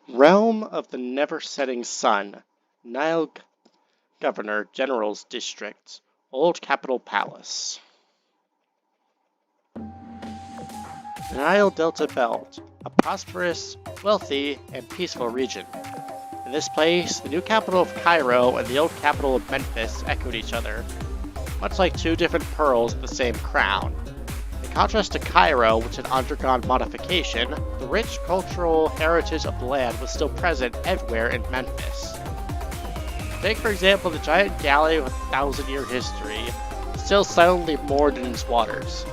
Realm of the Never-Setting Sun, Nile Governor General's District, Old Capital Palace. The Nile Delta Belt, a prosperous, wealthy, and peaceful region. In this place, the new capital of Cairo and the old capital of Memphis echoed each other, much like two different pearls of the same crown. In contrast to Cairo, which had undergone modification, the rich cultural heritage of the land was still present everywhere in Memphis. Take, for example, the giant galley with a 1,000-year history, still silently moored in its waters.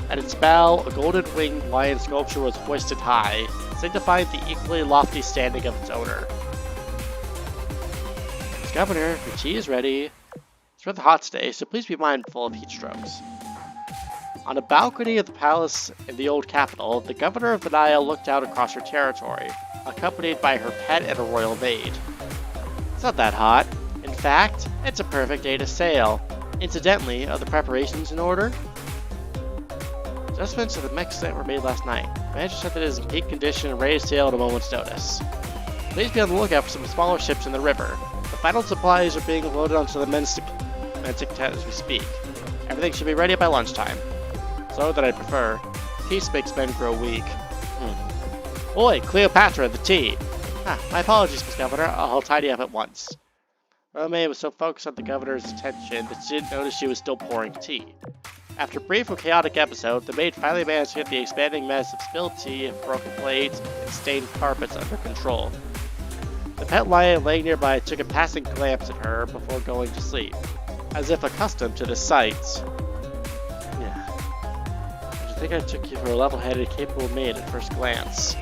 At its bow, a golden-winged lion sculpture was hoisted high, signifying the equally lofty standing of its owner. Miss Governor, your tea is ready. It's rather hot today, so please be mindful of heat strokes. On a balcony of the palace in the old capital, the governor of the Nile looked out across her territory, accompanied by her pet and a royal maid. It's not that hot. In fact, it's a perfect day to sail. Incidentally, are the preparations in order? Adjustments to the mech set were made last night. Manager said that it is in peak condition and ready to sail at a moment's notice. Please be on the lookout for some smaller ships in the river. The final supplies are being loaded onto the Menzik tent as we speak. Everything should be ready by lunchtime. So that I prefer. Peace makes men grow weak. Oi, Cleopatra, the tea! My apologies, Miss Governor. I'll tidy up at once. Romeo was so focused on the governor's attention that she didn't notice she was still pouring tea. After a brief and chaotic episode, the maid finally managed to get the expanding mess of spilled tea, broken plates, and stained carpets under control. The pet lion laying nearby took a passing glance at her before going to sleep, as if accustomed to the sights. I think I took you for a level-headed, capable maid at first glance.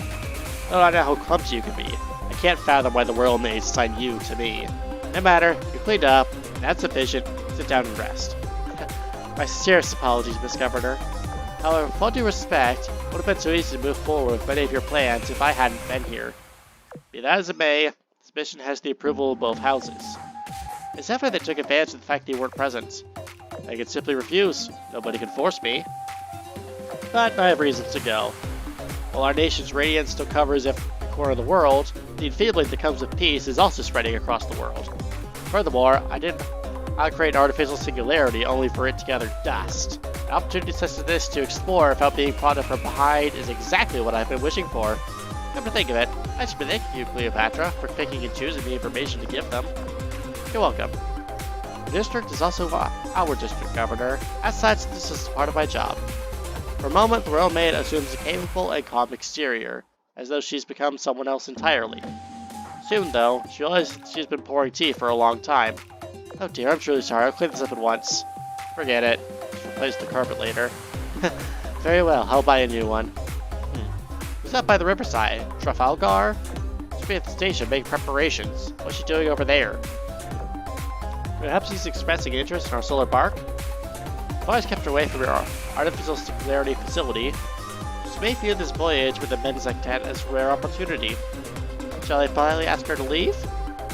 Oh, I know how clumsy you can be. I can't fathom why the royal maids assigned you to me. No matter, you cleaned up, and that's sufficient. Sit down and rest. My sincerest apologies, Miss Governor. However, with all due respect, it would have been so easy to move forward with many of your plans if I hadn't been here. Be that as it may, this mission has the approval of both houses. It's evident they took advantage of the fact that you weren't present. I could simply refuse. Nobody can force me. But I have reasons to go. While our nation's radiance still covers every corner of the world, the enfeebling that comes with peace is also spreading across the world. Furthermore, I create an artificial singularity only for it to gather dust. An opportunity such as this to explore without being prodded from behind is exactly what I've been wishing for. Come to think of it, I should be thanking you, Cleopatra, for picking and choosing the information to give them. You're welcome. The district is also our district, Governor. As such, this is part of my job. For a moment, the royal maid assumes a capable and calm exterior, as though she's become someone else entirely. Soon, though, she realizes she's been pouring tea for a long time. Oh dear, I'm truly sorry. I'll clean this up at once. Forget it. Just replace the carpet later. Very well, I'll buy a new one. Who's up by the riverside? Trafalgar? Should be at the station making preparations. What's she doing over there? Perhaps she's expressing interest in our solar bark? I've always kept her away from your artificial singularity facility. She may view this voyage with the Menzik tent as a rare opportunity. Shall I finally ask her to leave?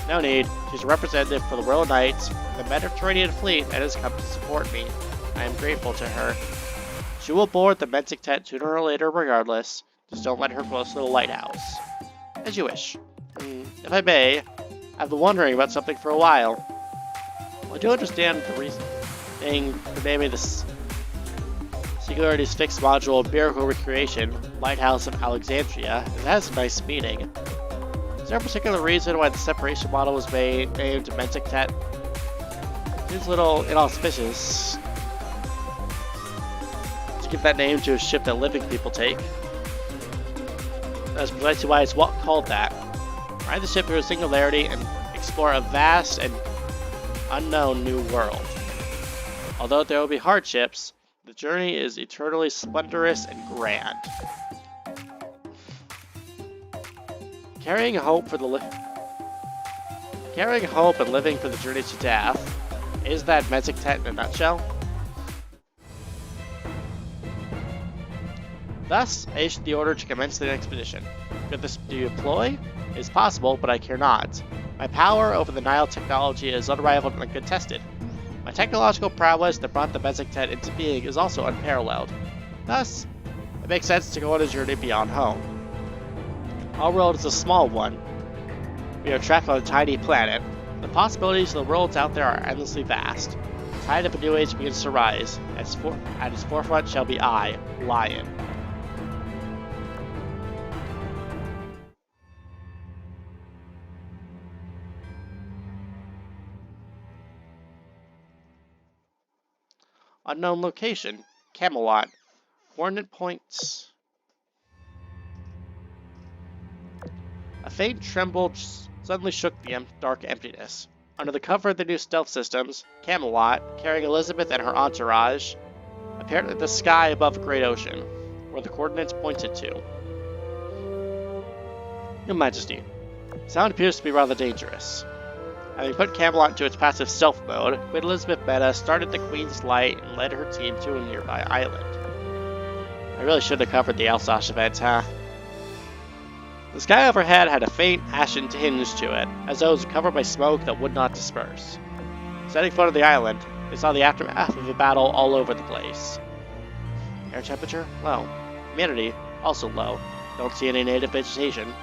No need. She's a representative for the Royal Knights, the Mediterranean Fleet, and has come to support me. I am grateful to her. She will board the Menzik tent sooner or later regardless. Just don't let her close to the lighthouse. As you wish. If I may, I've been wondering about something for a while. I do understand the reason for naming this Singularity's fixed module Miracle Recreation, Lighthouse of Alexandria. It has a nice meaning. Is there a particular reason why the separation model was named Menzik tent? Seems a little inauspicious to give that name to a ship that living people take. That's precisely why it's called that. Ride the ship through a singularity and explore a vast and unknown new world. Although there will be hardships, the journey is eternally splendorous and grand. Carrying hope and living for the journey to death. Is that Menzik tent in a nutshell? Thus, I issued the order to commence the expedition. Could this be deployed? It is possible, but I care not. My power over the Nile technology is unrivaled and uncontested. My technological prowess that brought the Bezek-10 into being is also unparalleled. Thus, it makes sense to go on a journey beyond home. Our world is a small one. We are trapped on a tiny planet. The possibilities of the worlds out there are endlessly vast. The tide of a new age begins to rise. At its forefront shall be I, Lion. Unknown location, Camelot. Coordinate points. A faint tremble suddenly shook the dark emptiness. Under the cover of the new stealth systems, Camelot, carrying Elizabeth and her entourage, appeared in the sky above a great ocean, where the coordinates pointed to. Your Majesty, sound appears to be rather dangerous. Having put Camelot into its passive stealth mode, Queen Elizabeth Meta started the Queen's Light and led her team to a nearby island. I really should have covered the Alsace event, huh? The sky overhead had a faint, ashen tinge to it, as though it was covered by smoke that would not disperse. Setting foot on the island, they saw the aftermath of a battle all over the place. Air temperature? Low. Humidity? Also low. Don't see any native vegetation.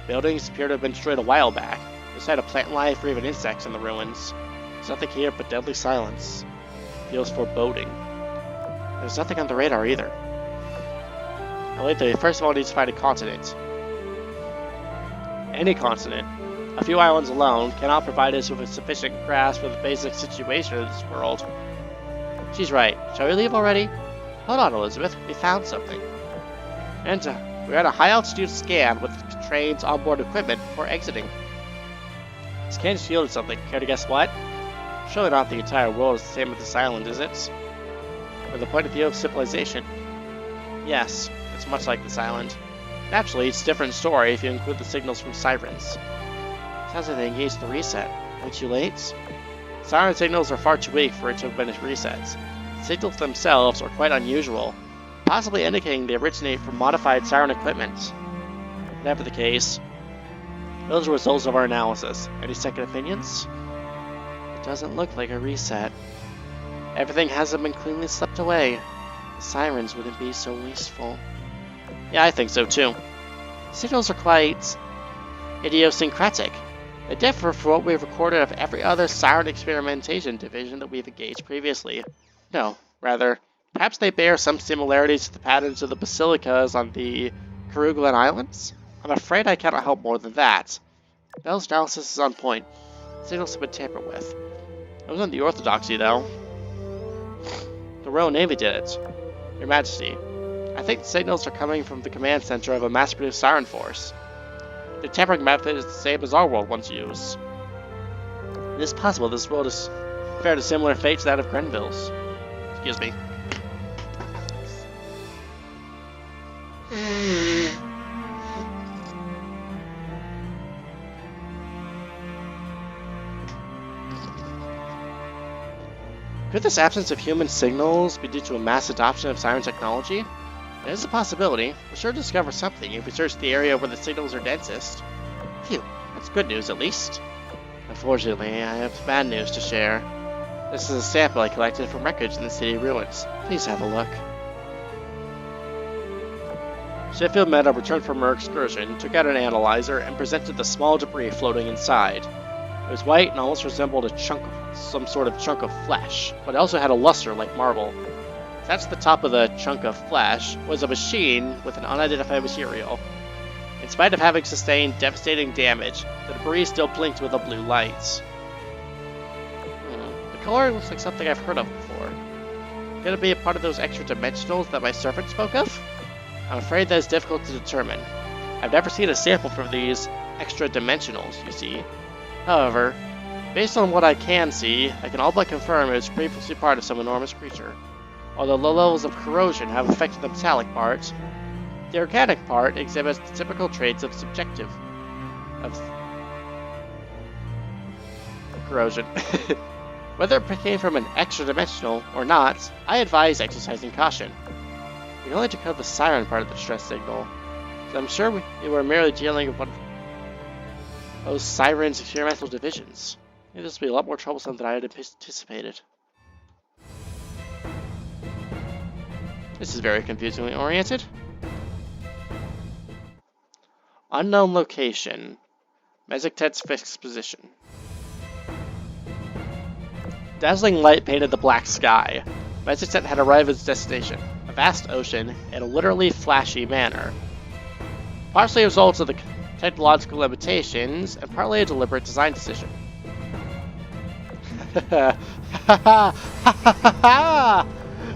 Buildings appear to have been destroyed a while back. No sign of plant life or even insects in the ruins. There's nothing here but deadly silence. Feels foreboding. There's nothing on the radar either. I believe that we first of all need to find a continent. Any continent. A few islands alone cannot provide us with a sufficient grasp of the basic situation of this world. She's right. Shall we leave already? Hold on, Elizabeth. We found something. And we're at a high-altitude scan with trains onboard equipment before exiting. Scan just yielded something. Care to guess what? Surely not the entire world is the same as this island, is it? From the point of view of civilization. Yes, it's much like this island. Naturally, it's a different story if you include the signals from sirens. Sounds like they engaged the reset. Way too late? Siren signals are far too weak for it to have been resets. The signals themselves are quite unusual, possibly indicating they originate from modified siren equipment. Whatever the case, those are the results of our analysis. Any second opinions? It doesn't look like a reset. Everything hasn't been cleanly swept away. The sirens wouldn't be so wasteful. Yeah, I think so too. Signals are quite idiosyncratic. They differ from what we've recorded of every other siren experimentation division that we've engaged previously. No, rather, perhaps they bear some similarities to the patterns of the basilicas on the Kerguelen Islands? I'm afraid I cannot help more than that. Bell's analysis is on point. Signals have been tampered with. It wasn't the orthodoxy, though. The Royal Navy did it. Your Majesty, I think the signals are coming from the command center of a mass-produced siren force. The tampering method is the same as our world once used. It is possible this world is fared a similar fate to that of Grenville's. Excuse me. Could this absence of human signals be due to a mass adoption of siren technology? It is a possibility. We'll sure discover something if we search the area where the signals are densest. Phew, that's good news at least. Unfortunately, I have bad news to share. This is a sample I collected from wreckage in the city ruins. Please have a look. Sheffield Meta returned from her excursion, took out an analyzer, and presented the small debris floating inside. It was white and almost resembled some sort of chunk of flesh, but it also had a luster like marble. Attached to the top of the chunk of flesh was a machine with an unidentified material. In spite of having sustained devastating damage, the debris still blinked with a blue light. The color looks like something I've heard of before. Could it be a part of those extra dimensionals that my servant spoke of? I'm afraid that is difficult to determine. I've never seen a sample from these extra dimensionals, you see. However, based on what I can see, I can all but confirm it was previously part of some enormous creature. Although low levels of corrosion have affected the metallic part, the organic part exhibits the typical traits of corrosion. Whether it came from an extra-dimensional or not, I advise exercising caution. We can only decode the siren part of the distress signal, so I'm sure we were merely dealing with one of those sirens' experimental divisions. This will be a lot more troublesome than I had anticipated. This is very confusingly oriented. Unknown location. Meziktet's fixed position. Dazzling light painted the black sky. Meziktet had arrived at its destination, a vast ocean, in a literally flashy manner. Partially a result of the technological limitations, and partly a deliberate design decision.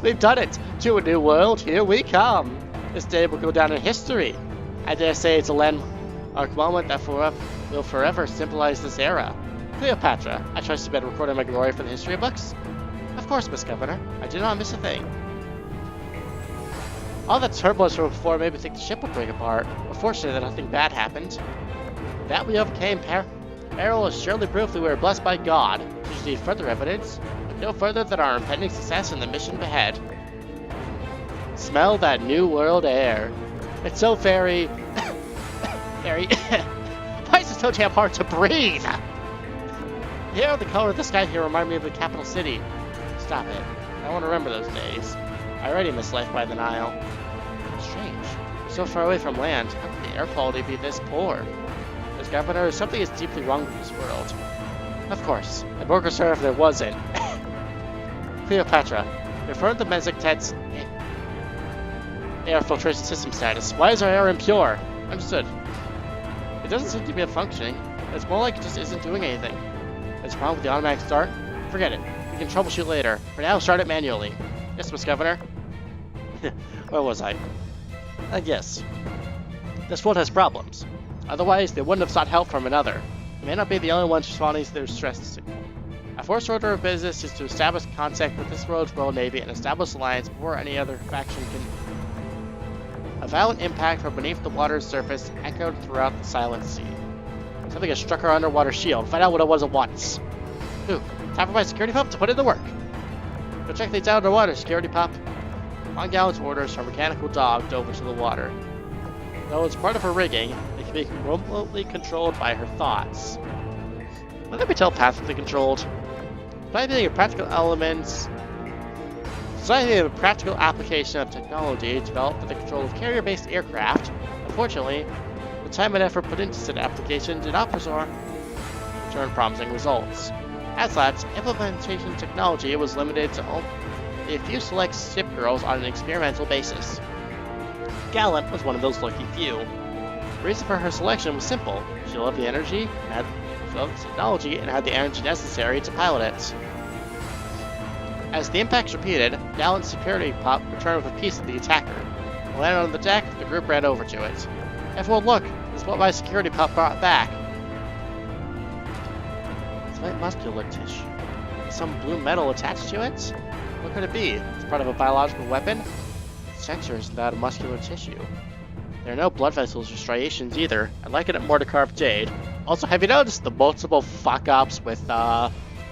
We've done it! To a new world, here we come! This day will go down in history. I dare say it's a landmark moment that will forever symbolize this era. Cleopatra, I trust you've been recording my glory for the history books? Of course, Miss Governor. I did not miss a thing. All that turbulence from before made me think the ship would break apart, but fortunately that nothing bad happened. That we overcame peril is surely proof that we were blessed by God. We just need further evidence, but no further than our impending success in the mission ahead. Smell that new world air. It's so very... Why is it so damn hard to breathe? Here, the color of the sky here remind me of the capital city. Stop it. I want to remember those days. I already miss life by the Nile. Strange. We're so far away from land. How could the air quality be this poor? As Governor, something is deeply wrong with this world. Of course. I'd more concerned if there wasn't. Cleopatra, refer to Meziktet's air filtration system status. Why is our air impure? Understood. It doesn't seem to be functioning. It's more like it just isn't doing anything. There's a problem with the automatic start? Forget it. We can troubleshoot later. For now, start it manually. Yes, Miss Governor. Where was I? Yes. This world has problems. Otherwise, they wouldn't have sought help from another. We may not be the only ones responding to their stress signal. Our first order of business is to establish contact with this world's Royal Navy and establish alliance before any other faction can... A violent impact from beneath the water's surface echoed throughout the silent sea. Something had struck our underwater shield. Find out what it was at once. Ooh, time for my security pup to put in the work. Go check things out underwater, security pup. On Gallant's orders, her mechanical dog dove into the water. Though it's part of her rigging, it can be remotely controlled by her thoughts. Will they be telepathically controlled? Citing a practical application of technology developed for the control of carrier-based aircraft, unfortunately, the time and effort put into said application did not return promising results. As such, implementation technology was limited to only a few select ship girls on an experimental basis. Gallant was one of those lucky few. The reason for her selection was simple. She loved the energy, she loved the technology, and had the energy necessary to pilot it. As the impacts repeated, Gallant's security pop returned with a piece of the attacker. When landed on the deck, the group ran over to it. Everyone look! This is what my security pop brought back. It's white muscular tissue. Is some blue metal attached to it? What could it be? It's part of a biological weapon? The texture isn't that of muscular tissue. There are no blood vessels or striations either. I'd liken it more to carved jade. Also, have you noticed the multiple fuck-ups with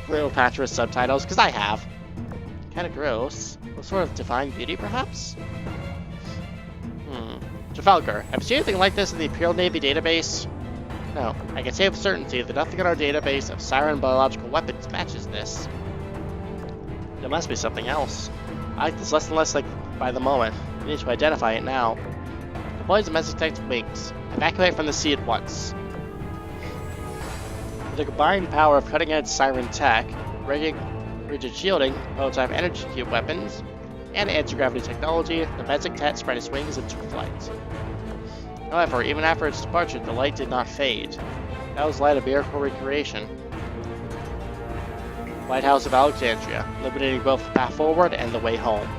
Cleopatra's subtitles? Because I have. Kinda gross. What sort of divine beauty, perhaps? Trafalgar, have you seen anything like this in the Imperial Navy database? No, I can say with certainty that nothing in our database of siren biological weapons matches this. There must be something else. I like this less and less like by the moment. We need to identify it now. Deploy the Meziktet's wings. Evacuate from the sea at once. With the combined power of cutting-edge siren tech, rigid shielding, prototype energy cube weapons, and anti-gravity technology, the Meziktet spread its wings and took flight. However, even after its departure, the light did not fade. That was light of miracle recreation. Lighthouse of Alexandria, illuminating both the path forward and the way home.